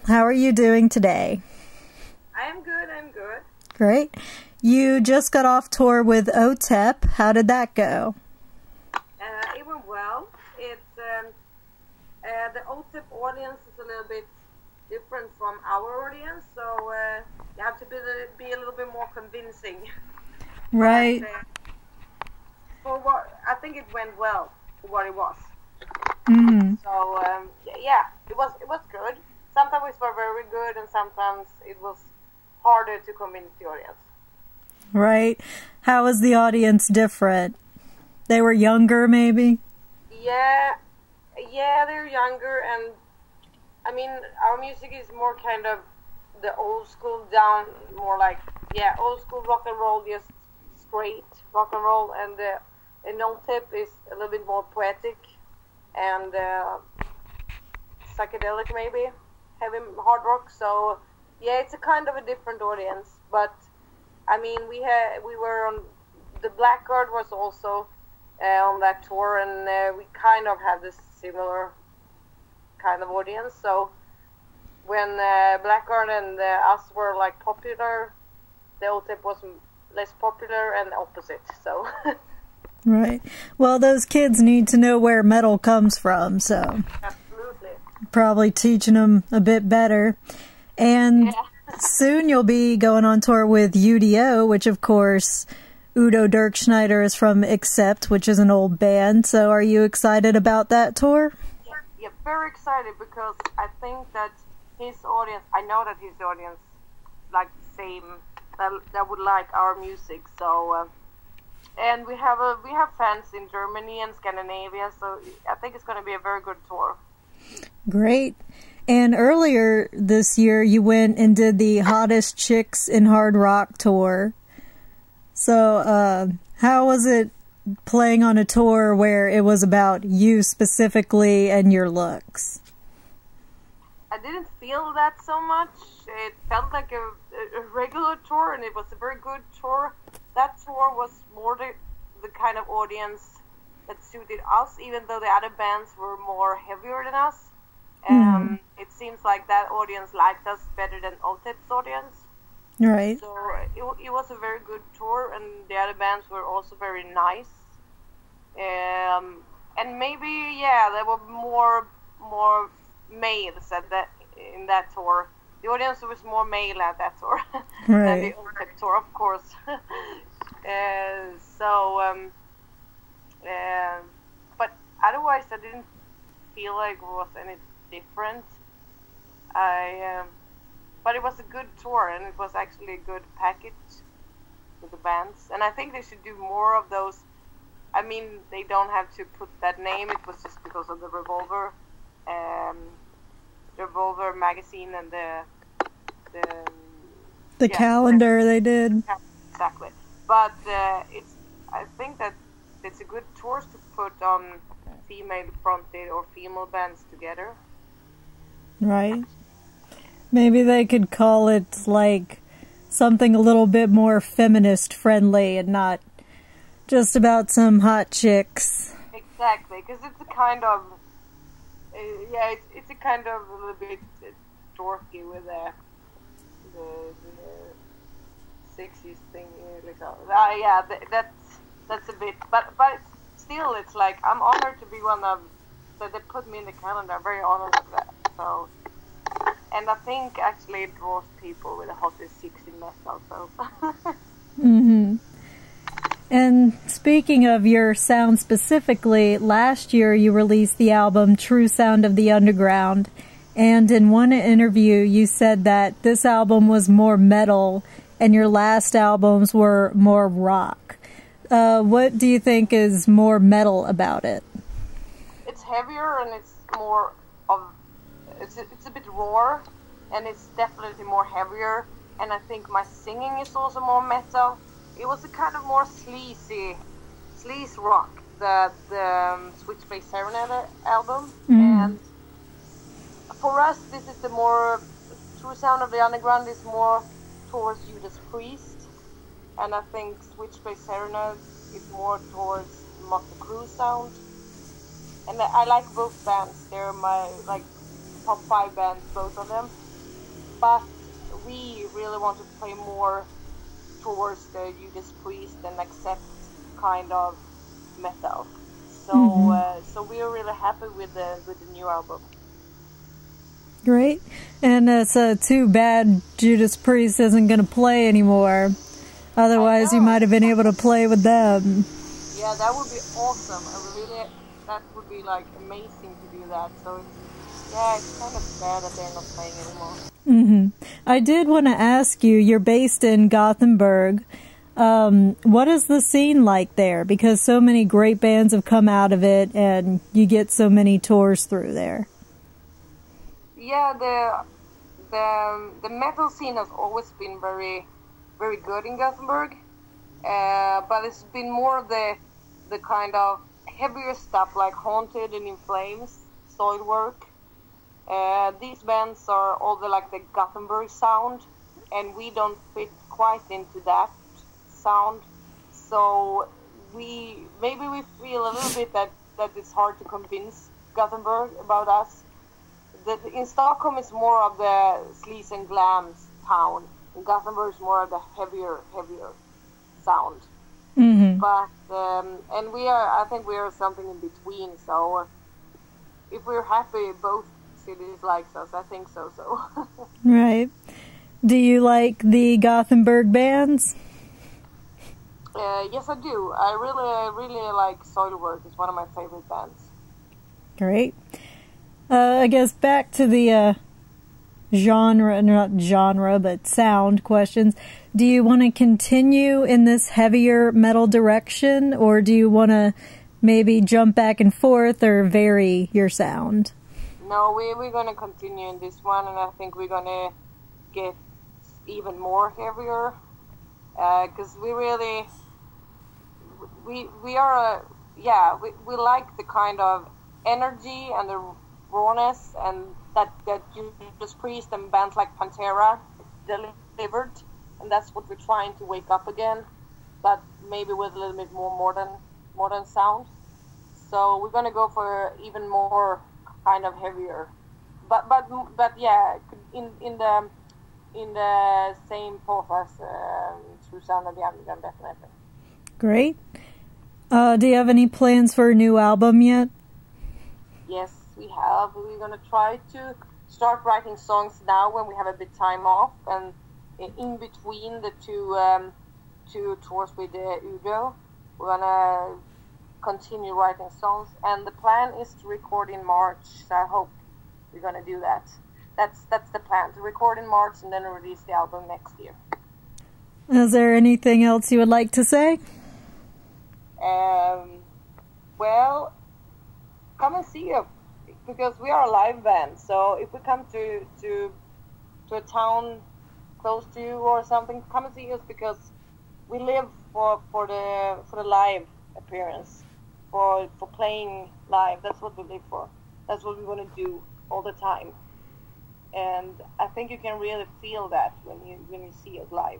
How are you doing today? I'm good. Great. You just got off tour with OTEP. How did that go? It went well. The OTEP audience is a little bit different from our audience, so you have to be a little bit more convincing. Right. But, for what I think it went well for what it was. Mm-hmm. So yeah, it was good. Sometimes it was very good, and sometimes it was harder to convince the audience. Right. How was the audience different? They were younger, maybe? Yeah, they're younger, and I mean, our music is more kind of the old school down, more like, old school rock and roll, just straight rock and roll, and the OTEP is a little bit more poetic and psychedelic, maybe heavy hard rock. So yeah, it's a kind of a different audience, but I mean, we were on the Blackguard was also on that tour, and we kind of had this similar kind of audience. So when Blackguard and us were like popular, the OTEP was less popular and opposite. So Right. Well, those kids need to know where metal comes from, so absolutely, probably teaching them a bit better. And soon you'll be going on tour with UDO, which of course Udo Dirkschneider is from Accept, which is an old band. So are you excited about that tour? Yeah, very excited, because I think that his audience, I know that his audience like the same, that would like our music. So and we have fans in Germany and Scandinavia, so I think it's going to be a very good tour. Great. And earlier this year, you went and did the Hottest Chicks in Hard Rock tour. So, how was it playing on a tour where it was about you specifically and your looks? I didn't feel that so much. It felt like a regular tour, and it was a very good tour. That tour was more the kind of audience that suited us, even though the other bands were more heavier than us. It seems like that audience liked us better than OTEP's audience. Right. So it was a very good tour, and the other bands were also very nice. And maybe, there were more males at in that tour. The audience was more male at that tour than the OTEP tour, of course. But otherwise, I didn't feel like it was any different. But it was a good tour, and it was actually a good package with the bands. And I think they should do more of those. I mean, they don't have to put that name. It was just because of the Revolver magazine and the calendar they did. Exactly. But I think that it's a good tour to put on female fronted or female bands together. Right. Maybe they could call it like something a little bit more feminist friendly and not just about some hot chicks. Exactly, because it's a kind of it's a kind of a little bit dorky with the 60s thing. That's a bit, but still, it's like I'm honored to be one of. So they put me in the calendar. I'm very honored with that. So. And I think actually it draws people with the hottest 60 metal. So. Mm-hmm. And speaking of your sound specifically, last year you released the album True Sound of the Underground. And in one interview you said that this album was more metal and your last albums were more rock. What do you think is more metal about it? It's heavier, and it's more of... It's a bit raw, and it's definitely more heavier, and I think my singing is also more metal. It was a kind of more sleaze rock, the Switchblade Serenade album, and for us this is the more True Sound of the Underground is more towards Judas Priest, and I think Switchblade Serenade is more towards Motley Crue sound. And I like both bands. They're my top 5 bands, both of them. But we really want to play more towards the Judas Priest and accept kind of metal. So so we are really happy with the new album. Great. And it's too bad Judas Priest isn't going to play anymore. Otherwise, you might have been able to play with them. Yeah, that would be awesome. That would be like amazing to do that. So yeah, it's kind of sad that they're not playing anymore. I did want to ask you, you're based in Gothenburg. What is the scene like there? Because so many great bands have come out of it, and you get so many tours through there. Yeah, the metal scene has always been very, very good in Gothenburg, but it's been more of the kind of heavier stuff like Haunted and In Flames, Soilwork. These bands are all the Gothenburg sound, and we don't fit quite into that sound. So maybe we feel a little bit that it's hard to convince Gothenburg about us. In Stockholm is more of the sleaze and glam town. In Gothenburg is more of the heavier sound. But and I think we are something in between. So if we're happy, both cities likes us. I think so. Right. Do you like the Gothenburg bands? Yes, I do. I really like Soilwork. It's one of my favorite bands. Great. I guess back to the not genre, but sound questions. Do you want to continue in this heavier metal direction, or do you want to maybe jump back and forth or vary your sound? No, we're going to continue in this one, and I think we're going to get even more heavier, because we like the kind of energy and the rawness and that Judas Priest and bands like Pantera delivered, and that's what we're trying to wake up again, but maybe with a little bit more modern sound. So we're gonna go for even more kind of heavier, but yeah, in the same path as True Sound of the Underground, definitely. Great. Do you have any plans for a new album yet? Yes, we have. We're going to try to start writing songs now when we have a bit time off, and in between the two tours with Udo, we're going to continue writing songs, and the plan is to record in March, so I hope we're going to do that. That's the plan, to record in March and then release the album next year. Is there anything else you would like to say? Well, come and see us, because we are a live band. So if we come to a town close to you or something, come and see us, because we live for the live appearance, for playing live. That's what we live for. That's what we want to do all the time. And I think you can really feel that when you see us live.